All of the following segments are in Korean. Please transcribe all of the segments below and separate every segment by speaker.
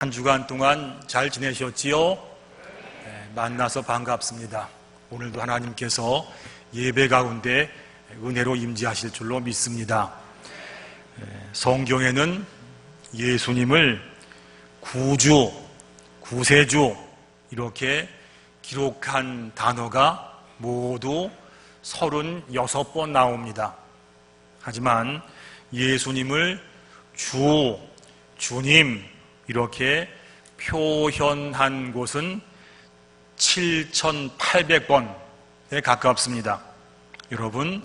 Speaker 1: 한 주간 동안 잘 지내셨지요? 만나서 반갑습니다. 오늘도 하나님께서 예배 가운데 은혜로 임재하실 줄로 믿습니다. 성경에는 예수님을 구주, 구세주 이렇게 기록한 단어가 모두 36번 나옵니다. 하지만 예수님을 주, 주님 이렇게 표현한 곳은 7,800번에 가깝습니다. 여러분,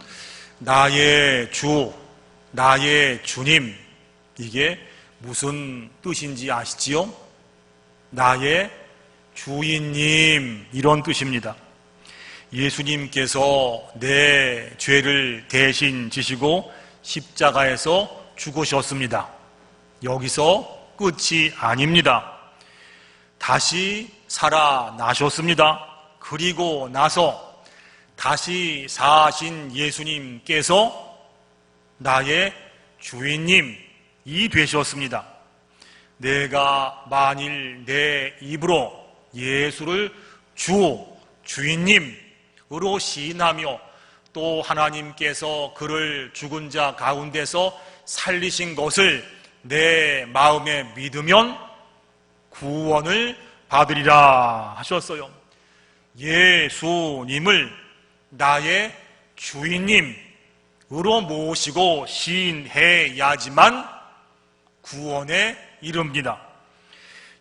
Speaker 1: 나의 주, 나의 주님, 이게 무슨 뜻인지 아시지요? 나의 주인님, 이런 뜻입니다. 예수님께서 내 죄를 대신 지시고 십자가에서 죽으셨습니다. 여기서 끝이 아닙니다. 다시 살아나셨습니다. 그리고 나서 다시 사신 예수님께서 나의 주인님이 되셨습니다. 내가 만일 내 입으로 예수를 주, 주인님으로 시인하며 또 하나님께서 그를 죽은 자 가운데서 살리신 것을 내 마음에 믿으면 구원을 받으리라 하셨어요. 예수님을 나의 주인님으로 모시고 시인해야지만 구원에 이릅니다.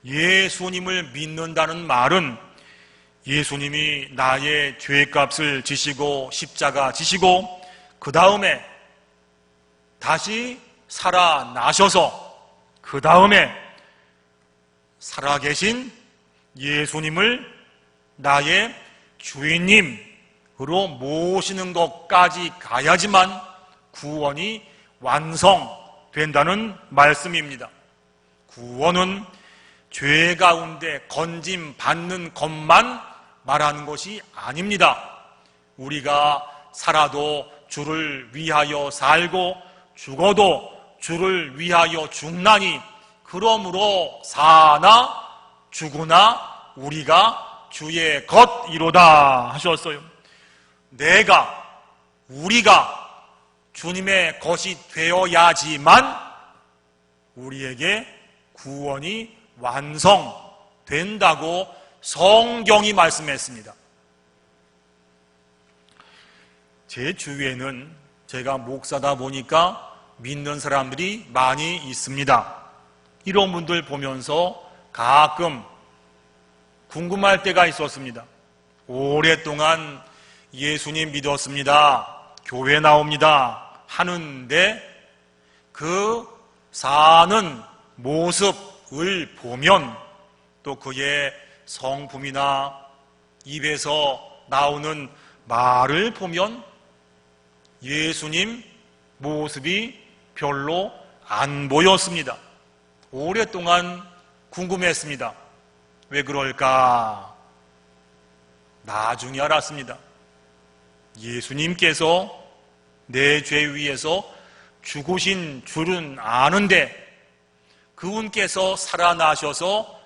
Speaker 1: 예수님을 믿는다는 말은 예수님이 나의 죄값을 지시고 십자가 지시고 그 다음에 다시 살아나셔서 그 다음에 살아계신 예수님을 나의 주인님으로 모시는 것까지 가야지만 구원이 완성된다는 말씀입니다. 구원은 죄 가운데 건짐 받는 것만 말하는 것이 아닙니다. 우리가 살아도 주를 위하여 살고 죽어도 주를 위하여 죽나니 그러므로 사나 죽으나 우리가 주의 것이로다 하셨어요. 우리가 주님의 것이 되어야지만 우리에게 구원이 완성된다고 성경이 말씀했습니다. 제 주위에는 제가 목사다 보니까 믿는 사람들이 많이 있습니다. 이런 분들 보면서 가끔 궁금할 때가 있었습니다. 오랫동안 예수님 믿었습니다. 교회 나옵니다. 하는데 그 사는 모습을 보면 또 그의 성품이나 입에서 나오는 말을 보면 예수님 모습이 별로 안 보였습니다. 오랫동안 궁금했습니다. 왜 그럴까? 나중에 알았습니다. 예수님께서 내 죄 위해서 죽으신 줄은 아는데 그분께서 살아나셔서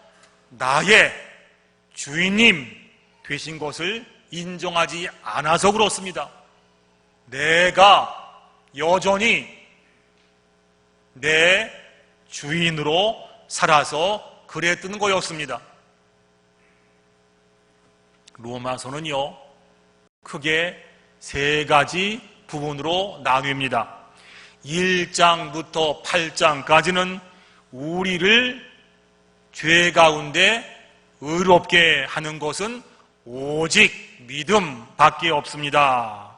Speaker 1: 나의 주인님 되신 것을 인정하지 않아서 그렇습니다. 내가 여전히 내 주인으로 살아서 그랬던 거였습니다. 로마서는요, 크게 3가지 부분으로 나뉩니다. 1장부터 8장까지는 우리를 죄 가운데 의롭게 하는 것은 오직 믿음밖에 없습니다.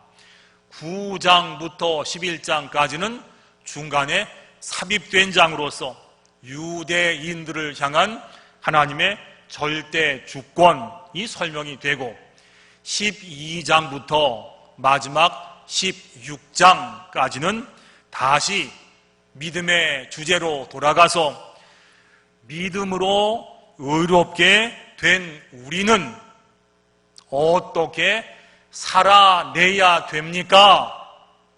Speaker 1: 9장부터 11장까지는 중간에 삽입된 장으로서 유대인들을 향한 하나님의 절대 주권이 설명이 되고 12장부터 마지막 16장까지는 다시 믿음의 주제로 돌아가서 믿음으로 의롭게 된 우리는 어떻게 살아내야 됩니까?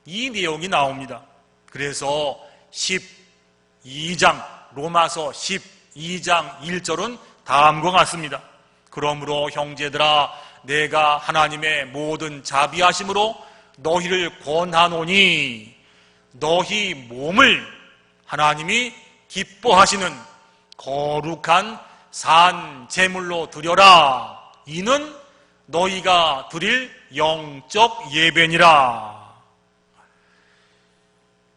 Speaker 1: 이 내용이 나옵니다. 그래서 12장, 로마서 12장 1절은 다음과 같습니다. 그러므로 형제들아 내가 하나님의 모든 자비하심으로 너희를 권하노니 너희 몸을 하나님이 기뻐하시는 거룩한 산 제물로 드려라. 이는 너희가 드릴 영적 예배니라.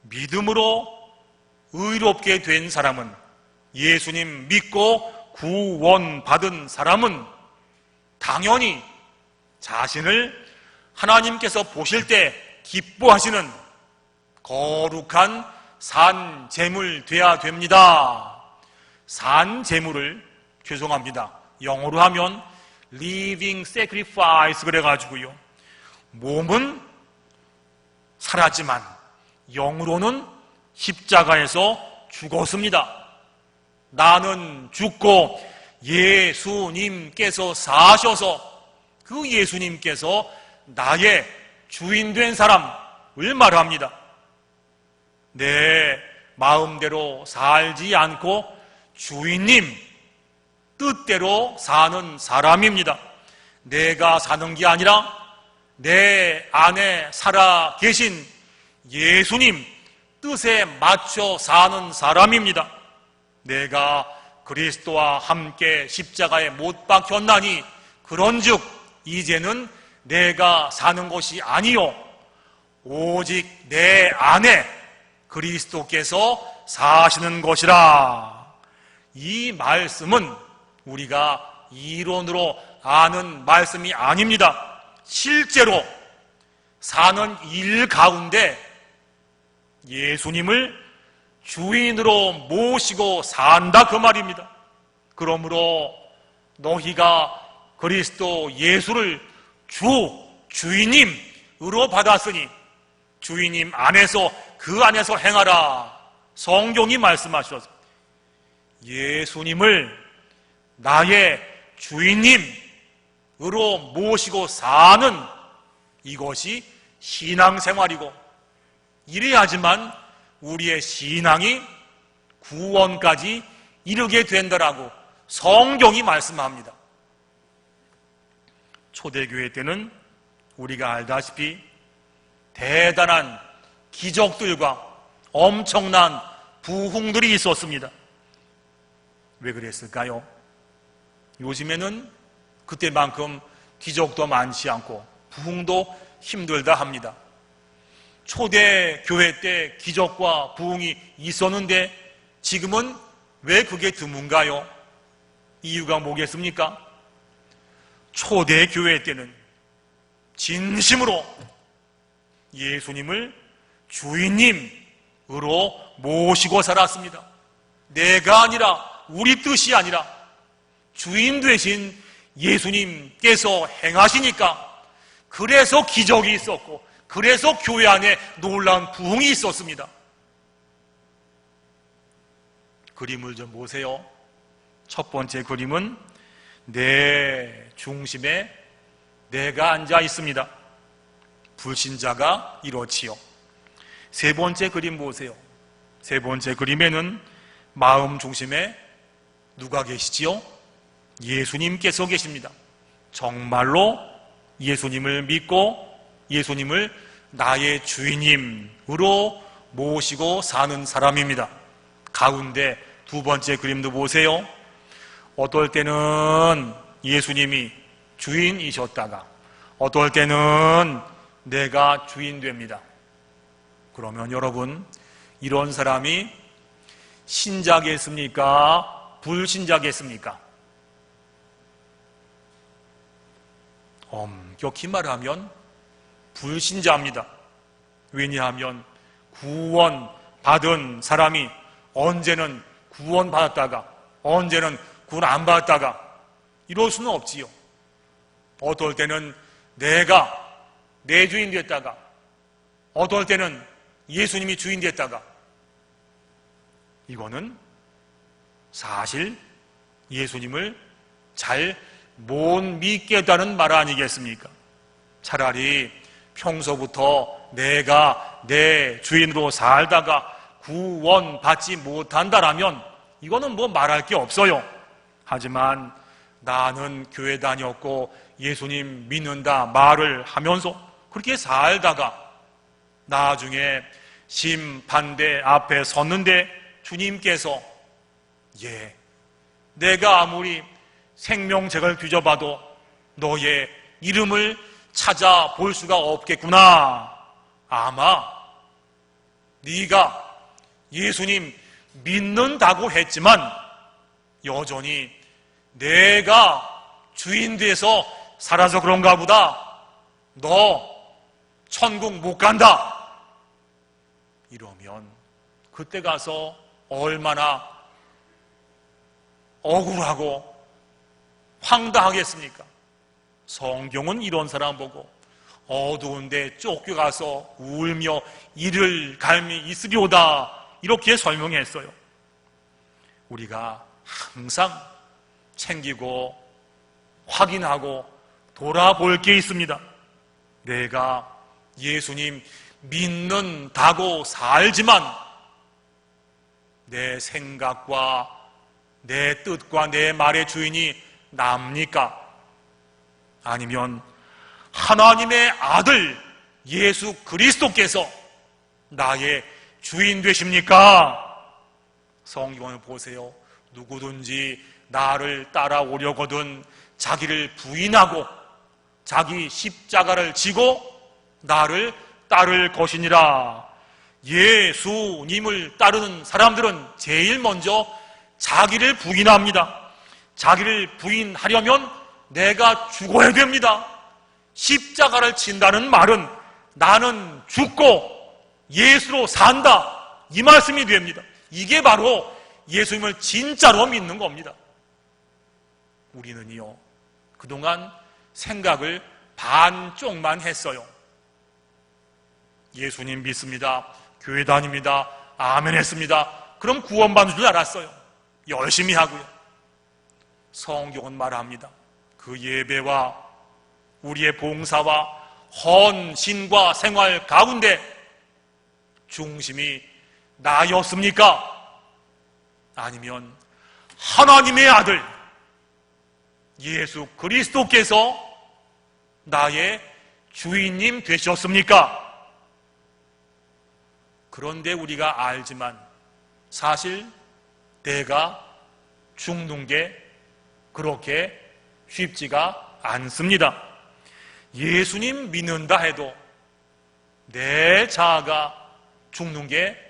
Speaker 1: 믿음으로 의롭게 된 사람은, 예수님 믿고 구원받은 사람은 당연히 자신을 하나님께서 보실 때 기뻐하시는 거룩한 산 제물 돼야 됩니다. 산 제물을, 죄송합니다, 영어로 하면 living sacrifice 그래가지고요, 몸은 살았지만 영으로는 십자가에서 죽었습니다. 나는 죽고 예수님께서 사셔서 그 예수님께서 나의 주인 된 사람을 말합니다. 내 마음대로 살지 않고 주인님 뜻대로 사는 사람입니다. 내가 사는 게 아니라 내 안에 살아 계신 예수님 뜻에 맞춰 사는 사람입니다. 내가 그리스도와 함께 십자가에 못 박혔나니 그런즉 이제는 내가 사는 것이 아니요 오직 내 안에 그리스도께서 사시는 것이라. 이 말씀은 우리가 이론으로 아는 말씀이 아닙니다. 실제로 사는 일 가운데 예수님을 주인으로 모시고 산다 그 말입니다. 그러므로 너희가 그리스도 예수를 주인님으로 받았으니 주인님 안에서 그 안에서 행하라. 성경이 말씀하셨습니다. 예수님을 나의 주인님으로 모시고 사는 이것이 신앙생활이고, 이래야지만 우리의 신앙이 구원까지 이르게 된다라고 성경이 말씀합니다. 초대교회 때는 우리가 알다시피 대단한 기적들과 엄청난 부흥들이 있었습니다. 왜 그랬을까요? 요즘에는 그때만큼 기적도 많지 않고 부흥도 힘들다 합니다. 초대교회 때 기적과 부흥이 있었는데 지금은 왜 그게 드문가요? 이유가 뭐겠습니까? 초대교회 때는 진심으로 예수님을 주인님으로 모시고 살았습니다. 내가 아니라, 우리 뜻이 아니라 주인 되신 예수님께서 행하시니까, 그래서 기적이 있었고, 그래서 교회 안에 놀라운 부흥이 있었습니다. 그림을 좀 보세요. 첫 번째 그림은 내 중심에 내가 앉아 있습니다. 불신자가 이렇지요. 세 번째 그림 보세요. 세 번째 그림에는 마음 중심에 누가 계시지요? 예수님께서 계십니다. 정말로 예수님을 믿고 예수님을 나의 주인님으로 모시고 사는 사람입니다. 가운데 두 번째 그림도 보세요. 어떨 때는 예수님이 주인이셨다가 어떨 때는 내가 주인 됩니다. 그러면 여러분, 이런 사람이 신자겠습니까? 불신자겠습니까? 엄격히 말하면 불신자입니다. 왜냐하면 구원받은 사람이 언제는 구원받았다가 언제는 구원 안 받았다가 이럴 수는 없지요. 어떨 때는 내가 내 주인 됐다가 어떨 때는 예수님이 주인 됐다가, 이거는 사실 예수님을 잘 못 믿겠다는 말 아니겠습니까? 차라리 평소부터 내가 내 주인으로 살다가 구원받지 못한다라면 이거는 뭐 말할 게 없어요. 하지만 나는 교회 다녔고 예수님 믿는다 말을 하면서 그렇게 살다가 나중에 심판대 앞에 섰는데 주님께서 내가 아무리 생명책을 뒤져봐도 너의 이름을 찾아볼 수가 없겠구나. 아마 네가 예수님 믿는다고 했지만 여전히 내가 주인 돼서 살아서 그런가 보다. 너 천국 못 간다. 이러면 그때 가서 얼마나 억울하고 황당하겠습니까? 성경은 이런 사람 보고 어두운 데 쫓겨가서 울며 이를 갈미 있으리오다 이렇게 설명했어요. 우리가 항상 챙기고 확인하고 돌아볼 게 있습니다. 내가 예수님 믿는다고 살지만 내 생각과 내 뜻과 내 말의 주인이 납니까? 아니면 하나님의 아들 예수 그리스도께서 나의 주인 되십니까? 성경을 보세요. 누구든지 나를 따라오려거든 자기를 부인하고 자기 십자가를 지고 나를 따를 것이니라. 예수님을 따르는 사람들은 제일 먼저 자기를 부인합니다. 자기를 부인하려면 내가 죽어야 됩니다. 십자가를 진다는 말은 나는 죽고 예수로 산다 이 말씀이 됩니다. 이게 바로 예수님을 진짜로 믿는 겁니다. 우리는요 그동안 생각을 반쪽만 했어요. 예수님 믿습니다. 교회 다닙니다. 아멘 했습니다. 그럼 구원받는 줄 알았어요. 열심히 하고요. 성경은 말합니다. 그 예배와 우리의 봉사와 헌신과 생활 가운데 중심이 나였습니까? 아니면 하나님의 아들 예수 그리스도께서 나의 주인님 되셨습니까? 그런데 우리가 알지만 사실 내가 죽는 게 그렇게 쉽지가 않습니다. 예수님 믿는다 해도 내 자아가 죽는 게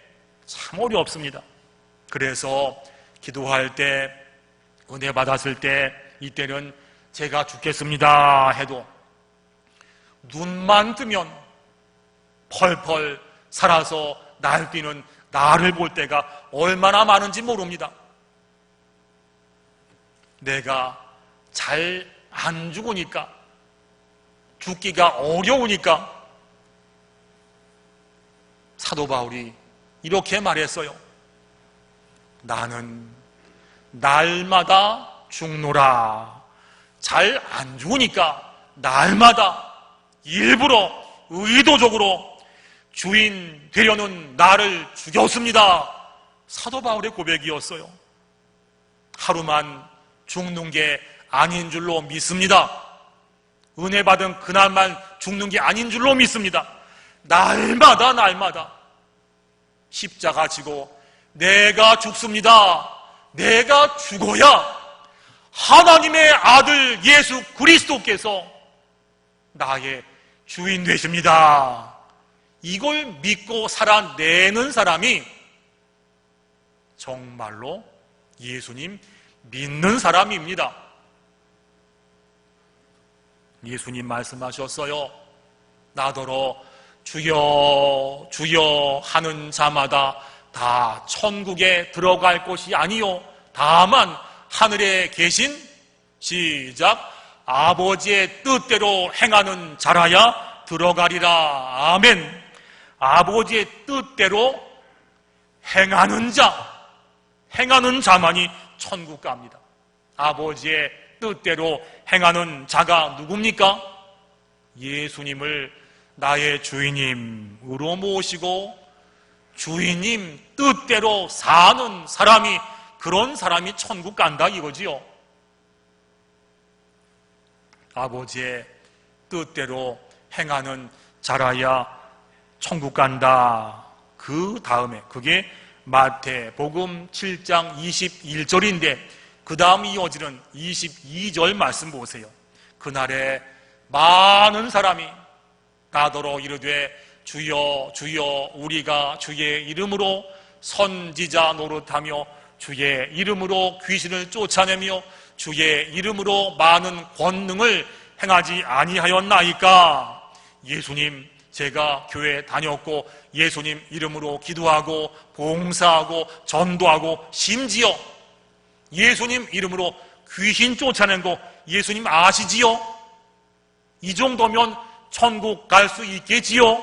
Speaker 1: 참 어렵습니다. 그래서 기도할 때 은혜 받았을 때 이때는 제가 죽겠습니다 해도 눈만 뜨면 펄펄 살아서 날뛰는 나를 볼 때가 얼마나 많은지 모릅니다. 내가 잘 안 죽으니까 죽기가 어려우니까 사도 바울이 이렇게 말했어요. 나는 날마다 죽노라. 잘 안 죽으니까 날마다 일부러 의도적으로 주인 되려는 나를 죽였습니다. 사도 바울의 고백이었어요. 하루만 죽는 게 아닌 줄로 믿습니다. 은혜 받은 그날만 죽는 게 아닌 줄로 믿습니다. 날마다 십자가 지고 내가 죽습니다. 내가 죽어야 하나님의 아들 예수 그리스도께서 나의 주인 되십니다. 이걸 믿고 살아내는 사람이 정말로 예수님 믿는 사람입니다. 예수님 말씀하셨어요. 나더러 주여 주여 하는 자마다 다 천국에 들어갈 것이 아니요 다만 하늘에 계신 시작 아버지의 뜻대로 행하는 자라야 들어가리라. 아멘. 아버지의 뜻대로 행하는 자만이 천국 갑니다. 아버지의 뜻대로 행하는 자가 누굽니까? 예수님을 나의 주인님으로 모시고 주인님 뜻대로 사는 사람이 그런 사람이 천국 간다 이거지요. 아버지의 뜻대로 행하는 자라야 천국 간다. 그 다음에 그게 마태복음 7장 21절인데 그 다음 이어지는 22절 말씀 보세요. 그날에 많은 사람이 나더러 이르되 주여 주여 우리가 주의 이름으로 선지자 노릇하며 주의 이름으로 귀신을 쫓아내며 주의 이름으로 많은 권능을 행하지 아니하였나이까? 예수님, 제가 교회 다녔고 예수님 이름으로 기도하고 봉사하고 전도하고 심지어 예수님 이름으로 귀신 쫓아낸 거 예수님 아시지요? 이 정도면 천국 갈 수 있겠지요?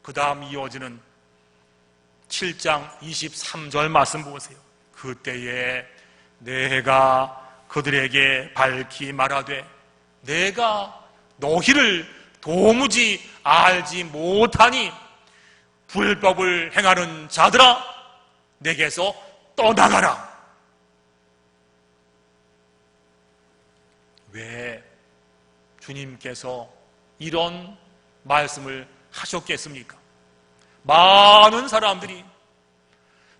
Speaker 1: 그 다음 이어지는 7장 23절 말씀 보세요. 그때에 내가 그들에게 밝히 말하되 내가 너희를 도무지 알지 못하니 불법을 행하는 자들아 내게서 떠나가라. 왜 주님께서 이런 말씀을 하셨겠습니까? 많은 사람들이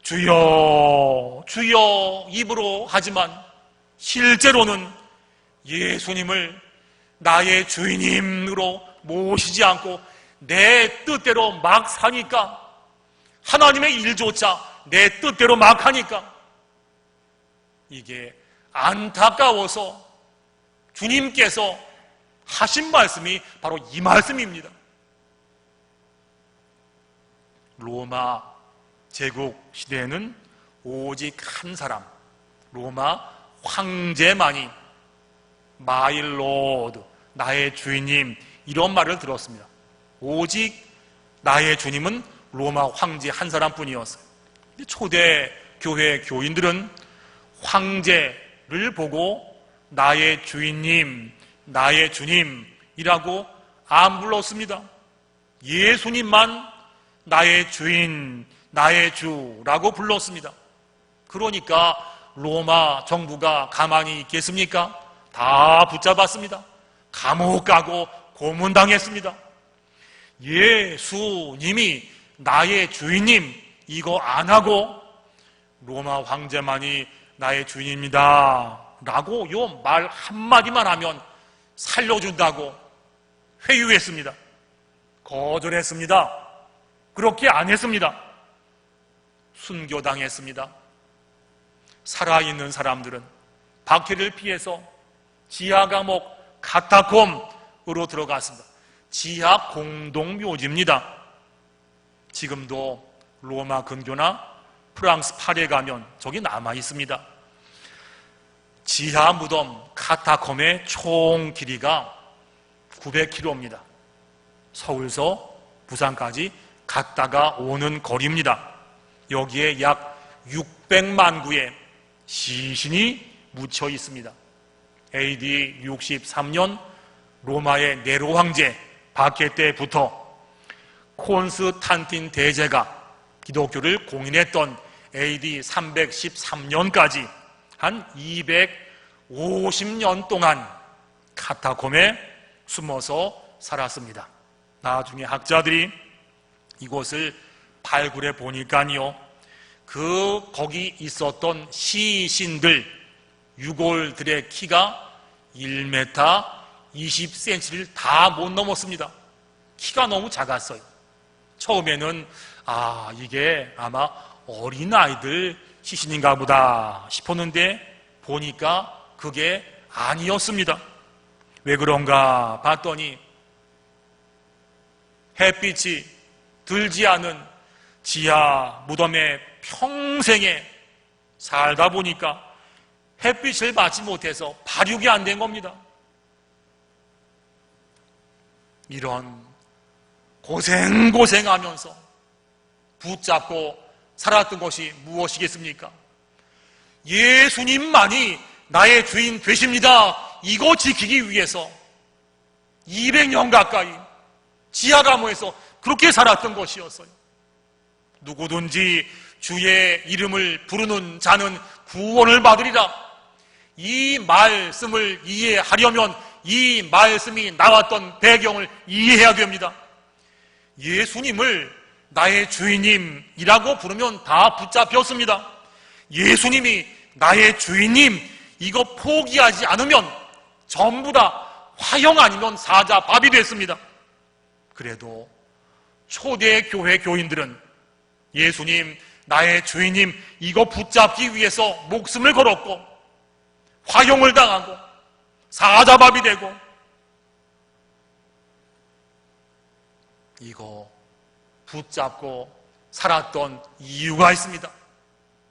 Speaker 1: 주여 주여 입으로 하지만 실제로는 예수님을 나의 주인님으로 모시지 않고 내 뜻대로 막 사니까, 하나님의 일조차 내 뜻대로 막 하니까 이게 안타까워서 주님께서 하신 말씀이 바로 이 말씀입니다. 로마 제국 시대에는 오직 한 사람, 로마 황제만이 마이 로드, 나의 주인님, 이런 말을 들었습니다. 오직 나의 주님은 로마 황제 한 사람뿐이었어요. 초대 교회 교인들은 황제를 보고 나의 주인님, 나의 주님이라고 안 불렀습니다. 예수님만 나의 주인, 나의 주라고 불렀습니다. 그러니까 로마 정부가 가만히 있겠습니까? 다 붙잡았습니다. 감옥 가고 고문당했습니다. 예수님이 나의 주인님 이거 안 하고 로마 황제만이 나의 주인입니다 라고 요 말 한마디만 하면 살려준다고 회유했습니다. 거절했습니다. 그렇게 안 했습니다. 순교당했습니다. 살아있는 사람들은 박해를 피해서 지하 감옥 카타콤으로 들어갔습니다. 지하 공동묘지입니다. 지금도 로마 근교나 프랑스 파리에 가면 저기 남아 있습니다. 지하 무덤 카타콤의 총 길이가 900km입니다. 서울서 부산까지 갔다가 오는 거리입니다. 여기에 약 600만 구의 시신이 묻혀 있습니다. AD 63년 로마의 네로 황제 박해 때부터 콘스탄틴 대제가 기독교를 공인했던 AD 313년까지 한 250년 동안 카타콤에 숨어서 살았습니다. 나중에 학자들이 이곳을 발굴해 보니까요, 거기 있었던 시신들, 유골들의 키가 1m 20cm를 다 못 넘었습니다. 키가 너무 작았어요. 처음에는 이게 아마 어린아이들 시신인가 보다 싶었는데 보니까 그게 아니었습니다. 왜 그런가 봤더니 햇빛이 들지 않은 지하 무덤에 평생에 살다 보니까 햇빛을 받지 못해서 발육이 안 된 겁니다. 이런 고생하면서 붙잡고 살았던 것이 무엇이겠습니까? 예수님만이 나의 주인 되십니다. 이거 지키기 위해서 200년 가까이 지하 감옥에서 그렇게 살았던 것이었어요. 누구든지 주의 이름을 부르는 자는 구원을 받으리라. 이 말씀을 이해하려면 이 말씀이 나왔던 배경을 이해해야 됩니다. 예수님을 나의 주인님이라고 부르면 다 붙잡혔습니다. 예수님이 나의 주인님, 이거 포기하지 않으면 전부 다 화형 아니면 사자밥이 됐습니다. 그래도 초대 교회 교인들은 예수님, 나의 주인님, 이거 붙잡기 위해서 목숨을 걸었고 화형을 당하고 사자밥이 되고, 이거 붙잡고 살았던 이유가 있습니다.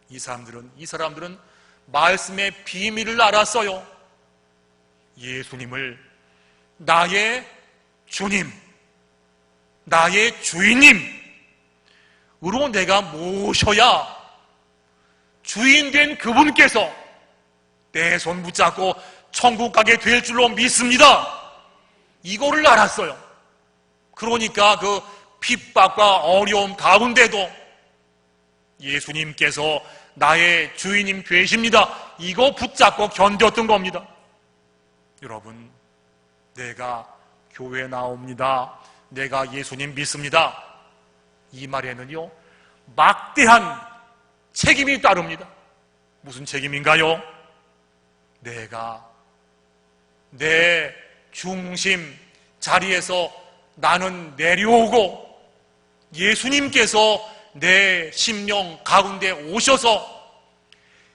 Speaker 1: 이 사람들은 말씀의 비밀을 알았어요. 예수님을 나의 주님, 나의 주인님으로 내가 모셔야 주인된 그분께서 내 손 붙잡고 천국 가게 될 줄로 믿습니다. 이거를 알았어요. 그러니까 그 핍박과 어려움 가운데도 예수님께서 나의 주인님 되십니다, 이거 붙잡고 견뎠던 겁니다. 여러분, 내가 교회 나옵니다, 내가 예수님 믿습니다, 이 말에는요 막대한 책임이 따릅니다. 무슨 책임인가요? 내가 내 중심 자리에서 나는 내려오고 예수님께서 내 심령 가운데 오셔서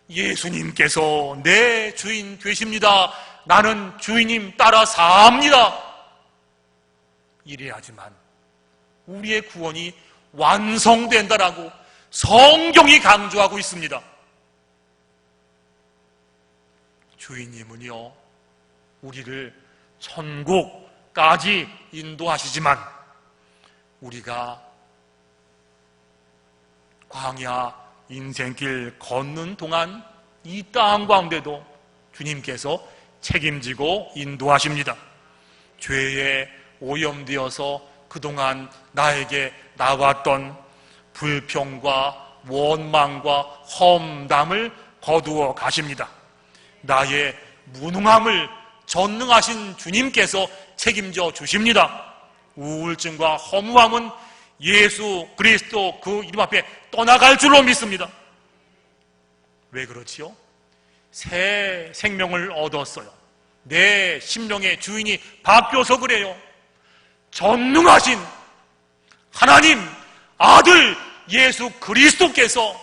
Speaker 1: 예수님께서 내 주인 되십니다, 나는 주인님 따라 삽니다, 이래야지만 우리의 구원이 완성된다라고 성경이 강조하고 있습니다. 주인님은요 우리를 천국까지 인도하시지만 우리가 광야 인생길 걷는 동안 이 땅 가운데도 주님께서 책임지고 인도하십니다. 죄에 오염되어서 그동안 나에게 나왔던 불평과 원망과 험담을 거두어 가십니다. 나의 무능함을 전능하신 주님께서 책임져 주십니다. 우울증과 허무함은 예수 그리스도 그 이름 앞에 떠나갈 줄로 믿습니다. 왜 그렇지요? 새 생명을 얻었어요. 내 심령의 주인이 바뀌어서 그래요. 전능하신 하나님 아들 예수 그리스도께서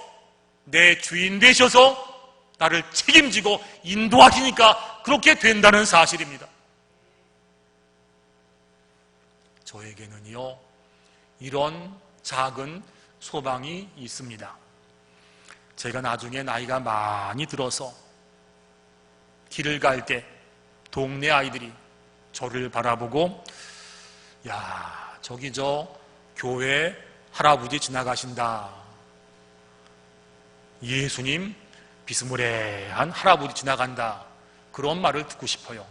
Speaker 1: 내 주인 되셔서 나를 책임지고 인도하시니까 그렇게 된다는 사실입니다. 저에게는요 이런 작은 소망이 있습니다. 제가 나중에 나이가 많이 들어서 길을 갈 때 동네 아이들이 저를 바라보고, 야, 저기 저 교회 할아버지 지나가신다, 예수님 비스무레한 할아버지 지나간다, 그런 말을 듣고 싶어요.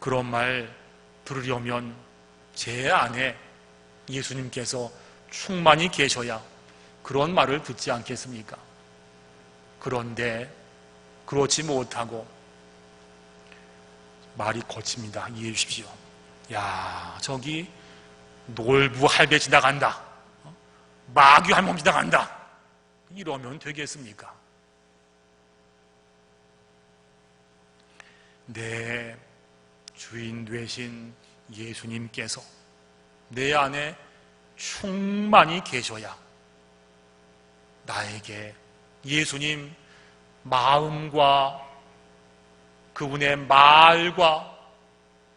Speaker 1: 그런 말 들으려면 제 안에 예수님께서 충만히 계셔야 그런 말을 듣지 않겠습니까? 그런데 그렇지 못하고 말이 거칩니다. 이해해 주십시오. 야, 저기 놀부 할배 지나간다, 마귀 할멈 지나간다, 이러면 되겠습니까? 내 주인 되신 예수님께서 내 안에 충만히 계셔야 나에게 예수님 마음과 그분의 말과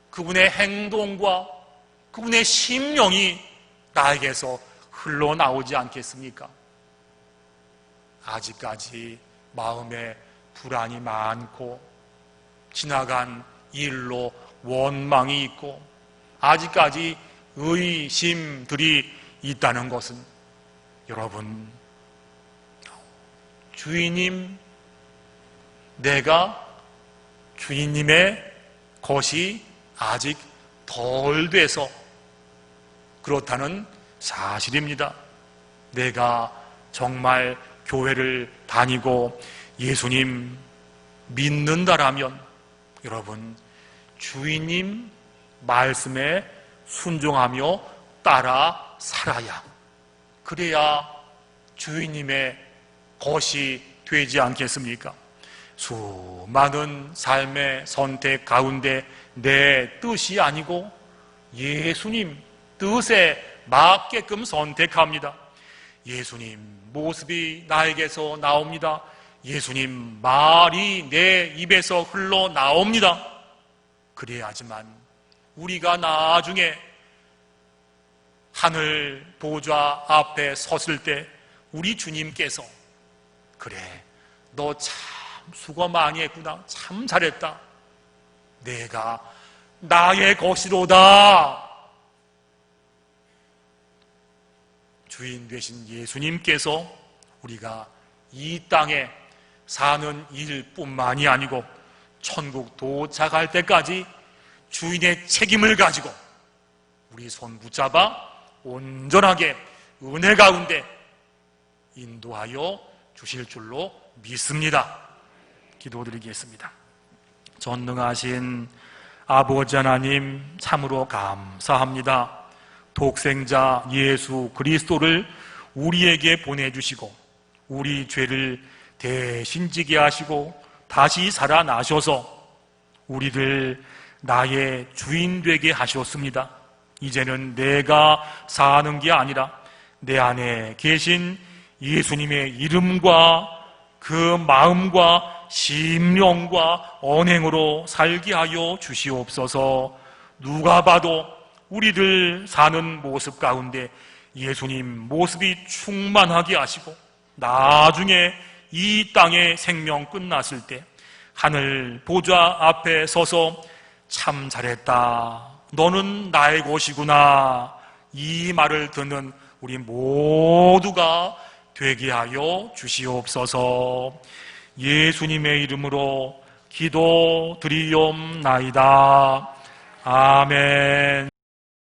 Speaker 1: 그분의 행동과 그분의 심령이 나에게서 흘러나오지 않겠습니까? 아직까지 마음에 불안이 많고 지나간 일로 원망이 있고 아직까지 의심들이 있다는 것은 여러분, 주인님, 내가 주인님의 것이 아직 덜 돼서 그렇다는 사실입니다. 내가 정말 교회를 다니고 예수님 믿는다라면 여러분 주인님 말씀에 순종하며 따라 살아야, 그래야 주인님의 것이 되지 않겠습니까? 수많은 삶의 선택 가운데 내 뜻이 아니고 예수님 뜻에 맞게끔 선택합니다. 예수님 모습이 나에게서 나옵니다. 예수님 말이 내 입에서 흘러나옵니다. 그래야지만 우리가 나중에 하늘 보좌 앞에 섰을 때 우리 주님께서 그래, 너 참 수고 많이 했구나, 참 잘했다, 내가 나의 것이로다. 주인 되신 예수님께서 우리가 이 땅에 사는 일뿐만이 아니고 천국 도착할 때까지 주인의 책임을 가지고 우리 손 붙잡아 온전하게 은혜 가운데 인도하여 주실 줄로 믿습니다. 기도드리겠습니다. 전능하신 아버지 하나님, 참으로 감사합니다. 독생자 예수 그리스도를 우리에게 보내주시고 우리 죄를 대신 지게 하시고 다시 살아나셔서 우리를 나의 주인 되게 하셨습니다. 이제는 내가 사는 게 아니라 내 안에 계신 예수님의 이름과 그 마음과 심령과 언행으로 살게 하여 주시옵소서. 누가 봐도 우리들 사는 모습 가운데 예수님 모습이 충만하게 하시고 나중에 이 땅의 생명 끝났을 때 하늘 보좌 앞에 서서 참 잘했다, 너는 나의 것이구나, 이 말을 듣는 우리 모두가 되게 하여 주시옵소서. 예수님의 이름으로 기도드리옵나이다. 아멘.